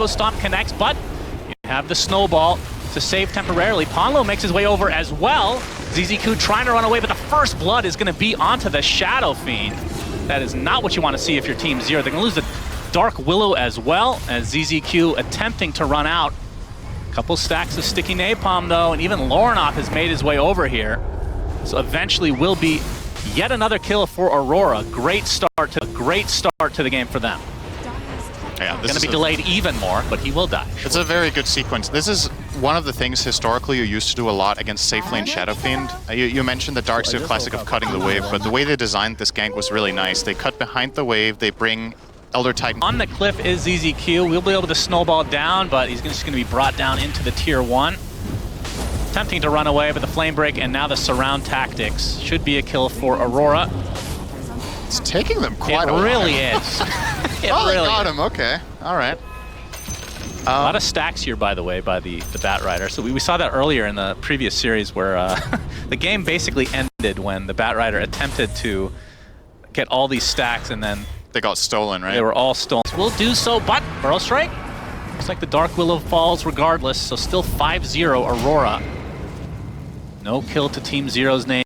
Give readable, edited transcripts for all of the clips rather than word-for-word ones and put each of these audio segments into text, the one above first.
Echo Stomp connects, but you have the snowball to save temporarily. Ponlo makes his way over as well. ZZQ trying to run away, but the first blood is going to be onto the Shadow Fiend. That is not what you want to see if you're Team Zero. They're going to lose the Dark Willow as well, as ZZQ attempting to run out. A couple stacks of sticky napalm though, and even Lornoff has made his way over here. So eventually will be yet another kill for Aurora. Great start to the game for them. Yeah, this going to be delayed even more, but he will die. It's a very good sequence. This is one of the things historically you used to do a lot against safe lane Shadow Fiend. You mentioned the Darkseer classic of cutting the wave, but the way they designed this gank was really nice. They cut behind the wave, they bring Elder Titan. On the cliff is ZZQ. We'll be able to snowball down, but he's just going to be brought down into the tier 1. Attempting to run away, but the flame break and now the surround tactics should be a kill for Aurora. It's taking them quite a while. It really is. Oh, they got him. Okay. All right. A lot of stacks here, by the way, by the Bat Rider. So we saw that earlier in the previous series where the game basically ended when the Bat Rider attempted to get all these stacks and then they got stolen, right? They were all stolen. We'll do so, but Burrow Strike. Looks like the Dark Willow falls regardless, so still 5-0 Aurora. No kill to Team Zero's name.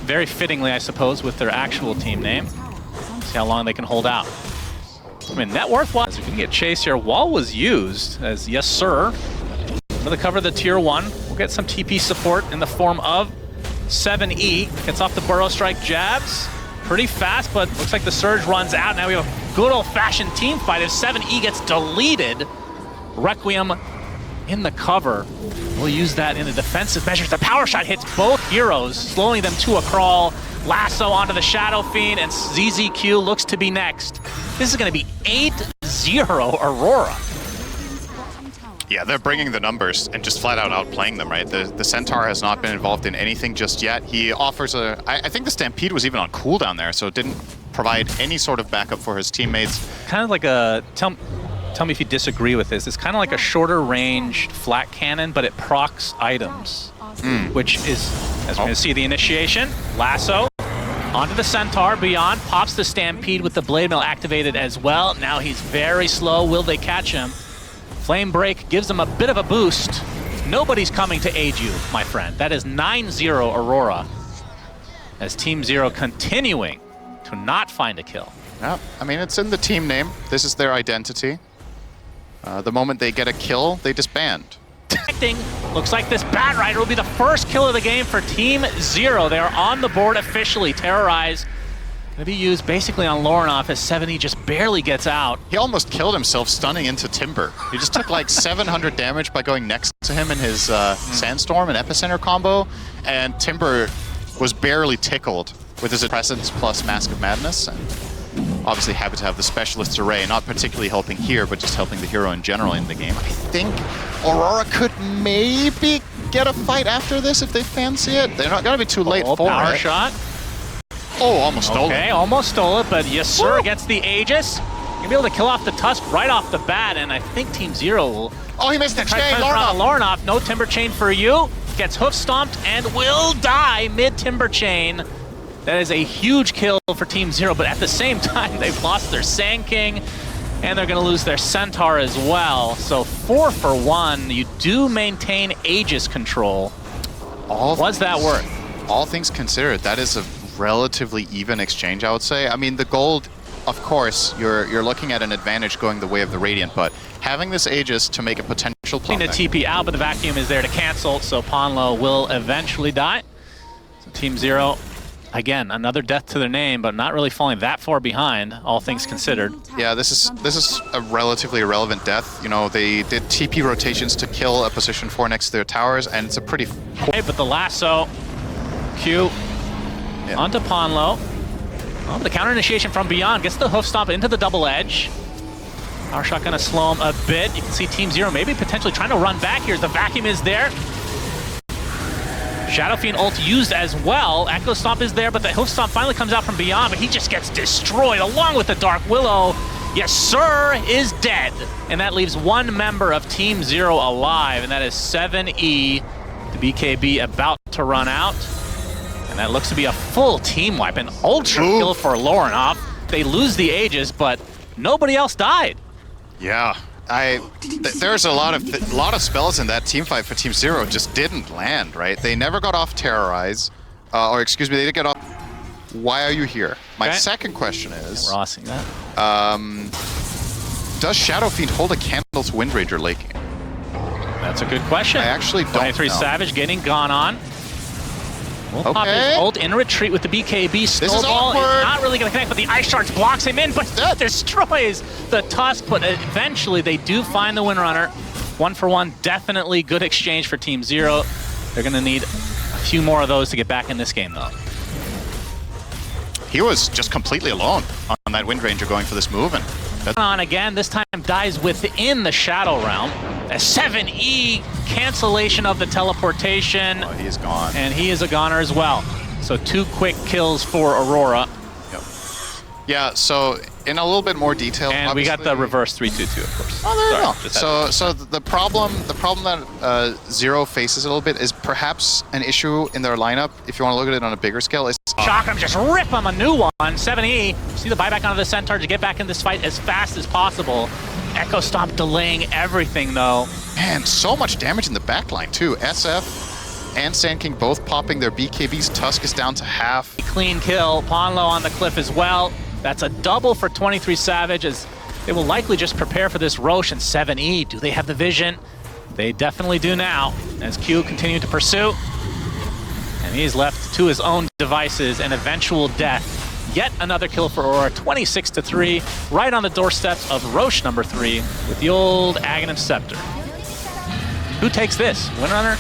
Very fittingly, I suppose, with their actual team name. See how long they can hold out. I mean, net worth-wise, if we can get chase here, wall was used as yes, sir. For the cover of the tier 1, we'll get some TP support in the form of 7E. Gets off the Burrow Strike jabs. Pretty fast, but looks like the Surge runs out. Now we have a good old-fashioned team fight. If 7E gets deleted, Requiem in the cover. We'll use that in the defensive measures. The power shot hits both heroes, slowing them to a crawl. Lasso onto the Shadow Fiend, and ZZQ looks to be next. This is going to be 8-0 Aurora. Yeah, they're bringing the numbers and just flat out outplaying them, right? The Centaur has not been involved in anything just yet. He offers a... I think the Stampede was even on cooldown there, so it didn't provide any sort of backup for his teammates. Kind of like a... Tell me if you disagree with this. It's kind of like a shorter range flat cannon, but it procs items, which is, as we're going to see, the initiation. Lasso onto the Centaur. Beyond pops the Stampede with the Blade Mill activated as well. Now he's very slow. Will they catch him? Flame Break gives him a bit of a boost. Nobody's coming to aid you, my friend. That is 9-0 Aurora, as Team Zero continuing to not find a kill. Yeah, I mean, it's in the team name. This is their identity. The moment they get a kill, they disband. Looks like this Bat Rider will be the first kill of the game for Team Zero. They are on the board officially. Terrorize going to be used basically on Lornoff as 7E just barely gets out. He almost killed himself stunning into Timber. He just took like 700 damage by going next to him in his Sandstorm and Epicenter combo, and Timber was barely tickled with his presence plus Mask of Madness. And obviously happy to have the Specialist's Array, not particularly helping here, but just helping the hero in general in the game. I think Aurora could maybe get a fight after this if they fancy it. They're not going to be too late for power it. Shot. Oh, almost stole it. Okay, almost stole it, but yes, sir, gets the Aegis. You'll be able to kill off the Tusk right off the bat, and I think Team Zero will... Oh, he missed the chain, Lornoff. No Timber Chain for you. Gets hoof stomped and will die mid-Timber Chain. That is a huge kill for Team Zero, but at the same time, they've lost their Sand King, and they're going to lose their Centaur as well. So 4 for 1. You do maintain Aegis control. What's that worth? All things considered, that is a relatively even exchange, I would say. I mean, the gold, of course, you're looking at an advantage going the way of the Radiant, but having this Aegis to make a potential play. The TP out, but the vacuum is there to cancel, so Ponlo will eventually die. So Team Zero... Again, another death to their name, but not really falling that far behind, all things considered. Yeah, this is a relatively irrelevant death. You know, they did TP rotations to kill a position 4 next to their towers, and it's a pretty... Okay, but the lasso, Q, onto Ponlo. Oh, the counter initiation from Beyond gets the hoof stomp into the double edge. Power shot gonna slow him a bit. You can see Team Zero maybe potentially trying to run back here. The vacuum is there. Shadow Fiend ult used as well. Echo Stomp is there, but the hoof stomp finally comes out from Beyond, but he just gets destroyed along with the Dark Willow. Yes, sir, is dead. And that leaves one member of Team Zero alive, and that is 7E. The BKB about to run out. And that looks to be a full team wipe, an ultra kill for Lornoff. They lose the Aegis, but nobody else died. Yeah. there's a lot of spells in that team fight for Team Zero just didn't land, right? They never got off Terrorize, or excuse me, they didn't get off. Why are you here? My second question is, we're asking that. Does Shadow Fiend hold a candle to Wind Ranger late game? That's a good question. I actually don't 23 know. Savage getting gone on. We'll pop his ult in retreat with the BKB. Snowball is not really going to connect, but the Ice Shards blocks him in, but that destroys the Tusk. But eventually they do find the Windrunner. 1-for-1, definitely good exchange for Team Zero. They're going to need a few more of those to get back in this game, though. He was just completely alone on that Wind Ranger going for this move. And on again, this time dies within the Shadow Realm. A 7E cancellation of the teleportation. Oh, he is gone. And he is a goner as well. So 2 quick kills for Aurora. Yep. Yeah, so in a little bit more detail, and we got the reverse 3-2-2, of course. Oh, there you go. So the problem that Zero faces a little bit is perhaps an issue in their lineup. If you want to look at it on a bigger scale, is shock him, just rip him a new one. 7E. See the buyback onto the Centaur to get back in this fight as fast as possible. Echo Stomp delaying everything, though. Man, so much damage in the backline, too. SF and Sand King both popping their BKBs. Tusk is down to half. Clean kill. Ponlo on the cliff as well. That's a double for 23 Savage, as they will likely just prepare for this Roche and 7E. Do they have the vision? They definitely do now, as Q continuing to pursue. And he's left to his own devices, an eventual death. Yet another kill for Aurora, 26-3, right on the doorsteps of Roche number 3 with the old Aghanim Scepter. Who takes this? Windrunner?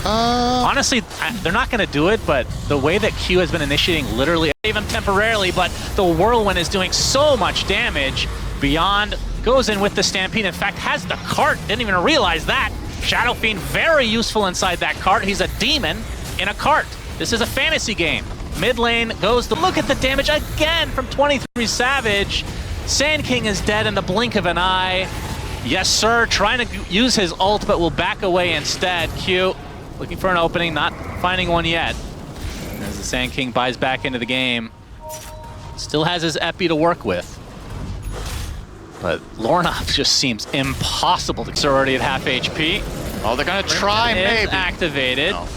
Honestly, they're not going to do it, but the way that Q has been initiating literally, even temporarily, but the Whirlwind is doing so much damage. Beyond goes in with the Stampede. In fact, has the cart. Didn't even realize that. Shadow Fiend, very useful inside that cart. He's a demon in a cart. This is a fantasy game. Mid lane goes to look at the damage again from 23 Savage. Sand King is dead in the blink of an eye. Yes, sir, trying to use his ult, but will back away instead. Q looking for an opening, not finding one yet. As the Sand King buys back into the game. Still has his Epi to work with. But Lorna just seems impossible. It's already at half HP. Oh, they're gonna try, maybe. Activated. No.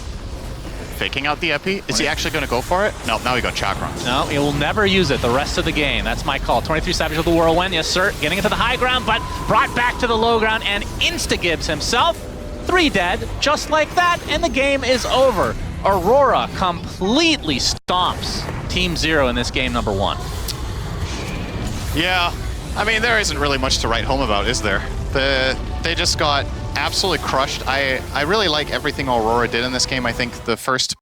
Faking out the Epi? Is he actually gonna go for it? No, now he got Chakra. No, he will never use it the rest of the game. That's my call. 23 Savage with the Whirlwind, yes sir. Getting into the high ground, but brought back to the low ground, and insta-Gibbs himself. 3 dead, just like that, and the game is over. Aurora completely stomps Team Zero in this game number 1. Yeah, I mean, there isn't really much to write home about, is there? They just got absolutely crushed. I really like everything Aurora did in this game. I think the first